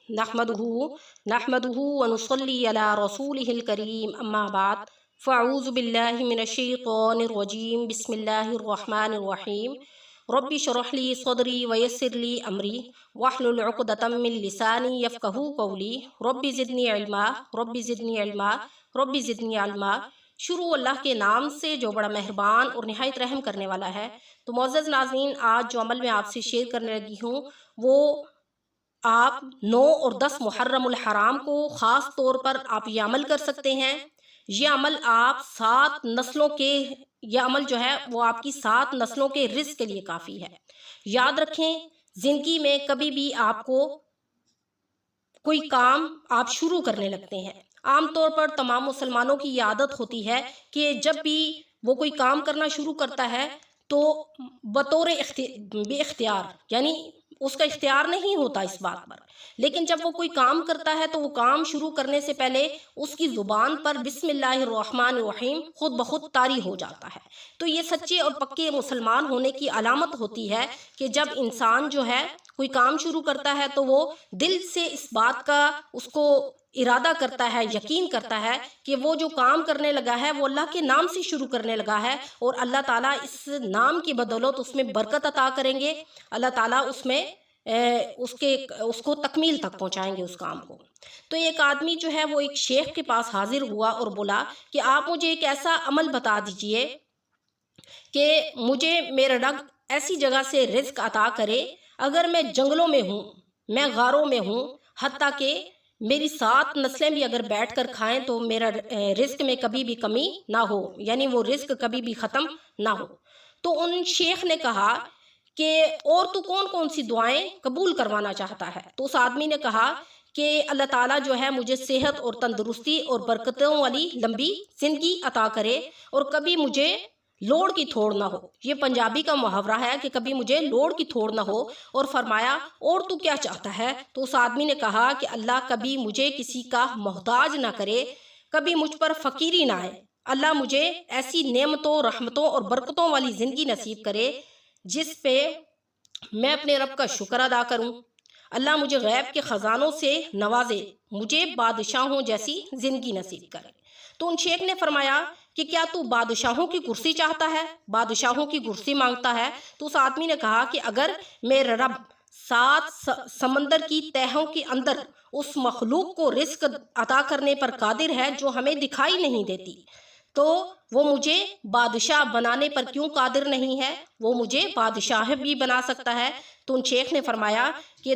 नहमदुहु व नुसल्ली अला रसूलिहिल करीम अम्मा बाद फ़अऊज़ु बिल्लाहि मिनश शैतानिर रजीम बिस्मिल्लाहिर रहमानिर रहीम रब्बि श्रह ली सदरी व यस्सिर ली अमरी वहलुल उक़दतम मिन लिसानी यफ़क़हू क़ौली रब्बि ज़िदनी इल्मा रब्बि ज़िदनी इल्मा रब्बि ज़िदनी इल्मा। शुरू अल्लाह के नाम से जो बड़ा मेहरबान और निहायत रहम करने वाला है। तो मोअज़्ज़ज़ नाज़रीन, आज जो अमल मैं आपसे शेयर करने लगी हूँ वो आप 9 और 10 मुहर्रमुल हराम को ख़ास तौर पर आप ये अमल कर सकते हैं। ये अमल आप 7 नस्लों के, यह अमल जो है वो आपकी 7 नस्लों के रिज़्क़ के लिए काफ़ी है। याद रखें, ज़िंदगी में कभी भी आपको कोई काम आप शुरू करने लगते हैं, आमतौर पर तमाम मुसलमानों की ये आदत होती है कि जब भी वो कोई काम करना शुरू करता है तो बतौर बेइख्तियार, यानी उसका इख्तियार नहीं होता इस बात पर, लेकिन जब वो कोई काम करता है तो वो काम शुरू करने से पहले उसकी ज़ुबान पर बिस्मिल्लाहिर्रहमानिर्रहीम खुद ब खुद तारी हो जाता है। तो ये सच्चे और पक्के मुसलमान होने की अलामत होती है कि जब इंसान जो है कोई काम शुरू करता है तो वो दिल से इस बात का उसको इरादा करता है, यकीन करता है कि वो जो काम करने लगा है वो अल्लाह के नाम से शुरू करने लगा है और अल्लाह ताला इस नाम की बदौलत उसमें बरकत अता करेंगे। अल्लाह ताला उसमें उसको तकमील तक पहुंचाएंगे उस काम को। तो एक आदमी जो है वो एक शेख के पास हाजिर हुआ और बोला कि आप मुझे एक ऐसा अमल बता दीजिए कि मुझे मेरा रब ऐसी जगह से रिज़्क़ अता करे, अगर मैं जंगलों में हूँ, मैं गारों में हूँ, हत्ता कि मेरी 7 नस्लें भी अगर बैठ कर खाएं तो मेरा रिज़्क़ में कभी भी कमी ना हो, यानी वो रिज़्क़ कभी भी ख़त्म ना हो। तो उन शेख ने कहा कि और तू कौन कौन सी दुआएं कबूल करवाना चाहता है? तो उस आदमी ने कहा कि अल्लाह ताला जो है मुझे सेहत और तंदुरुस्ती और बरकतों वाली लंबी ज़िंदगी अता करे और कभी मुझे लोड़ की थोड़ ना हो। ये पंजाबी का मुहावरा है कि कभी मुझे लोड़ की थोड़ ना हो। और फरमाया और तू क्या चाहता है? तो उस आदमी ने कहा कि अल्लाह कभी मुझे किसी का मोहताज ना करे, कभी मुझ पर फ़कीरी ना आए, अल्लाह मुझे ऐसी नेमतों, रहमतों और बरकतों वाली ज़िंदगी नसीब करे जिस पे मैं अपने रब का शुक्र अदा करूं। अल्लाह मुझे गैब के ख़जानों से नवाजे, मुझे बादशाहों जैसी ज़िंदगी नसीब करे। तो उन शेख ने फरमाया कि क्या तू बादशाहों की कुर्सी चाहता है, बादशाहों की कुर्सी मांगता है? तो उस आदमी ने कहा कि अगर मेरा रब 7 समंदर की तहों के अंदर उस मखलूक को रिज़्क़ अता करने पर कादिर है जो हमें दिखाई नहीं देती, तो वो मुझे बादशाह बनाने पर क्यों कादिर नहीं है? वो मुझे बादशाह भी बना सकता है। तो उन शेख ने फरमाया कि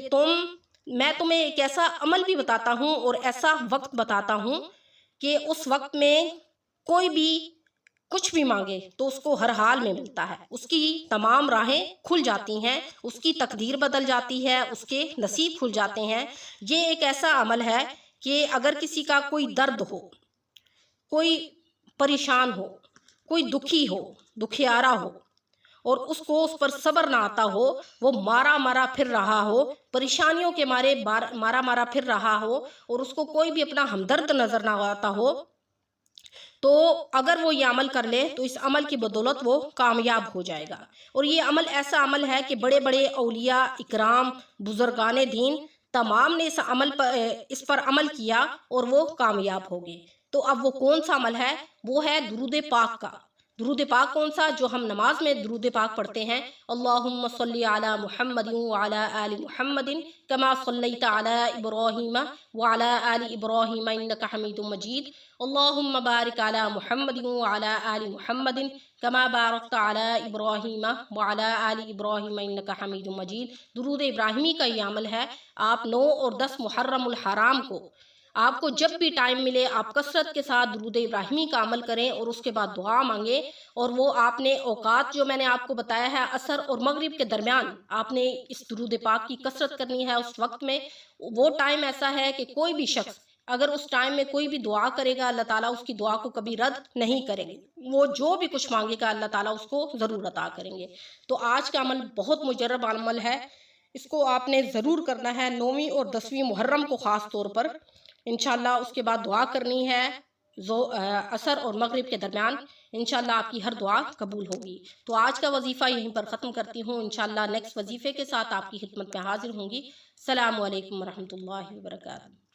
मैं तुम्हें एक ऐसा अमल भी बताता हूँ और ऐसा वक्त बताता हूँ कि उस वक्त में कोई भी कुछ भी मांगे तो उसको हर हाल में मिलता है, उसकी तमाम राहें खुल जाती हैं, उसकी तकदीर बदल जाती है, उसके नसीब खुल जाते हैं। ये एक ऐसा अमल है कि अगर किसी का कोई दर्द हो, कोई परेशान हो, कोई दुखी हो, दुखियारा हो और उसको उस पर सब्र ना आता हो, वो मारा मारा फिर रहा हो, परेशानियों के मारे मारा मारा फिर रहा हो और उसको कोई भी अपना हमदर्द नज़र ना आता हो, तो अगर वो ये अमल कर ले तो इस अमल की बदौलत वो कामयाब हो जाएगा। और ये अमल ऐसा अमल है कि बड़े बड़े औलिया इकराम, बुजुर्गाने दीन तमाम ने इस पर अमल किया और वो कामयाब हो गए। तो अब वो कौन सा अमल है? वो है दुरूद पाक का। दुरूद पाक कौन सा? जो हम नमाज में दुरूद पाक पढ़ते हैं, अल्लाहुम्मा सल्ली अला मुहम्मदिन व अला आलि मुहम्मदिन कमा सल्लैता अला इब्राहीम व अला आलि इब्राहीम इन्नका हमीदुम मजीद, अल्लाहुम्मा बारिक अला मुहम्मदिन व अला आलि मुहम्मदिन कमा बारकता अला इब्राहीम व अला आलि इब्राहीम इन्नका हमीदुम मजीद। दुरूद इब्राहिमी का ये अमल है। आप 9 और 10 मुहर्रमुल हराम को आपको जब भी टाइम मिले आप कसरत के साथ दुरूद इब्राहिमी का अमल करें और उसके बाद दुआ मांगे। और वो आपने औकात जो मैंने आपको बताया है, असर और मगरिब के दरमियान आपने इस दुरूद पाक की कसरत करनी है। उस वक्त में वो टाइम ऐसा है कि कोई भी शख्स अगर उस टाइम में कोई भी दुआ करेगा, अल्लाह ताला उसकी दुआ को कभी रद्द नहीं करेंगे। वो जो भी कुछ मांगेगा अल्लाह ताला उसको ज़रूर अता करेंगे। तो आज का अमल बहुत मुजर्रब अमल है, इसको आपने ज़रूर करना है 9वीं और 10वीं मुहर्रम को ख़ास तौर पर इंशाअल्लाह। उसके बाद दुआ करनी है عصر اور مغرب کے درمیان انشاءاللہ آپ کی ہر دعا قبول ہوگی۔ تو آج کا وظیفہ یہیں پر ختم کرتی ہوں، انشاءاللہ نیکسٹ وظیفے کے ساتھ آپ کی خدمت میں حاضر ہوں گی۔ السلام علیکم ورحمۃ اللہ وبرکاتہ۔